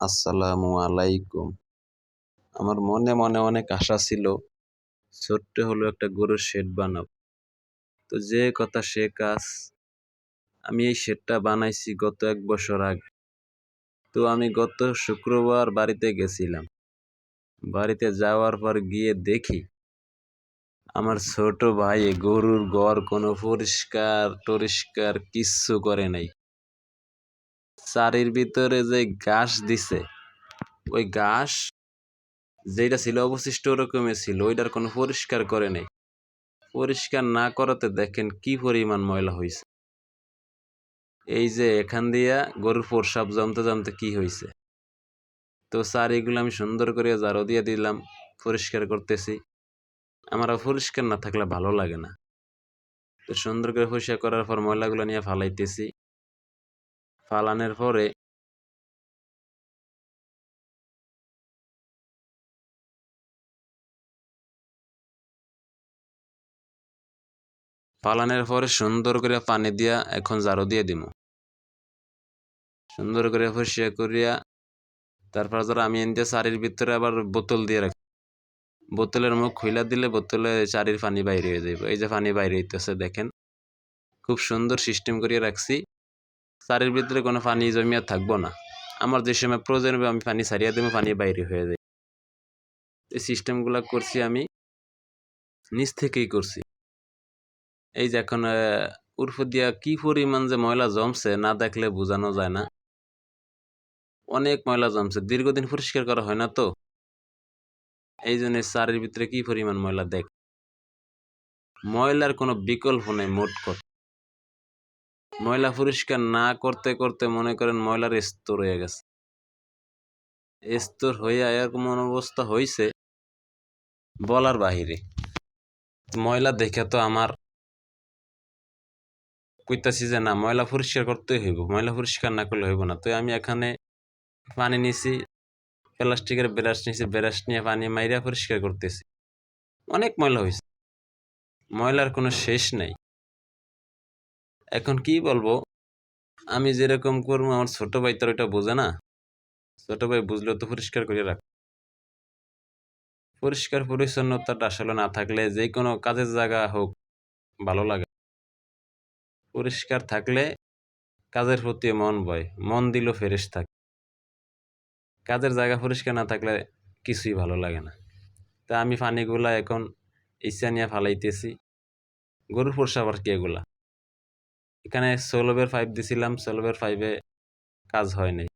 আসসালামু আলাইকুম। আমার মনে মনে অনেক আশা ছিল, ছোট্ট হলেও একটা গরুর শেড বানাবো। তো যে কথা সে কাজ। আমি এই শেডটা বানাইছি গত ১ বছর আগে। তো আমি গত শুক্রবার বাড়িতে গেছিলাম। বাড়িতে যাওয়ার পর গিয়ে দেখি, আমার ছোট ভাই গরুর ঘর কোনো পরিষ্কার-টরিষ্কার কিচ্ছু করে নাই। চারির ভিতরে যে ঘাস দিছে, ওই ঘাস যেইটা ছিল অবশিষ্ট ওরকমই ছিল, ওইটার কোনো পরিষ্কার করে নাই। পরিষ্কার না করাতে দেখেন কি পরিমাণ ময়লা হইছে। এই যে এখান দিয়া গরুর প্রস্রাব জমতে জমতে কি হইছে। তো স্যার এগুলো আমি সুন্দর করে ঝাড়ু দিয়ে দিলাম, পরিষ্কার করতেছি। আমার পরিষ্কার না থাকলে ভালো লাগে না। তো সুন্দর করে পরিষ্কার করার পর ময়লাগুলো নিয়ে ফালাইতেছি। ফালানোর পরে সুন্দর করে পানি দিয়া এখন ঝাড়ু দিয়ে দিব। সুন্দর করে পরিষ্কার করিয়া তারপর ধরো আমি এনে চারির ভিতরে আবার বোতল দিয়ে রাখি। বোতলের মুখ খুইলা দিলে বোতলে চারির পানি বাইরে হয়ে যাবে। এই যে পানি বাইরে হইতেছে দেখেন, খুব সুন্দর সিস্টেম করিয়া রাখছি। চারির ভিতরে কোনো পানি জমিয়া থাকবো না। আমার যে সময় প্রয়োজন হবে আমি পানি ছাড়িয়ে দেবো, পানি বাইরে হয়ে যায়। এই সিস্টেমগুলো করছি আমি নিজ থেকেই করছি। এই যে এখন উর্ফ দিয়া কি পরিমাণ যে ময়লা জমছে না দেখলে বোঝানো যায় না। অনেক ময়লা জমছে, দীর্ঘদিন পরিষ্কার করা হয় না তো, এই জন্য চারির ভিতরে কি পরিমাণ ময়লা দেখ। ময়লার কোনো বিকল্প নেই। মোট কথা, ময়লা পরিষ্কার না করতে করতে মনে করেন ময়লার স্তর হয়ে গেছে। স্তর হইয়া এরকম অবস্থা হইছে বলার বাহিরে। ময়লা দেখে তো আমার কইতাছি যে না, ময়লা পরিষ্কার করতেই হইব, ময়লা পরিষ্কার না করলে হইব না। তো আমি এখানে পানি নিছি, প্লাস্টিকের ব্রাশ নিছি, ব্রাশ নিয়ে পানি মাইরা পরিষ্কার করতেছি। অনেক ময়লা হয়েছে, ময়লার কোনো শেষ নাই। এখন কি বলবো, আমি যেরকম করবো আমার ছোট ভাই তো ওইটা বোঝে না। ছোট ভাই বুঝলেও তো পরিষ্কার করে রাখ। পরিষ্কার পরিচ্ছন্নতাটা আসলে না থাকলে যে কোনো কাজের জায়গা হোক ভালো লাগে। পরিষ্কার থাকলে কাজের প্রতি মন বয়, মন দিলেও ফ্রেশ থাকে। কাজের জায়গা পরিষ্কার না থাকলে কিছুই ভালো লাগে না। তা আমি পানিগুলা এখন ইচ্ছা নিয়ে ফালাইতেছি। গরুর প্রস্রাব আর কি এগুলা। এখানে সোলভের পাইপ দিছিলাম, সোলভের পাইপে কাজ হয় নাই।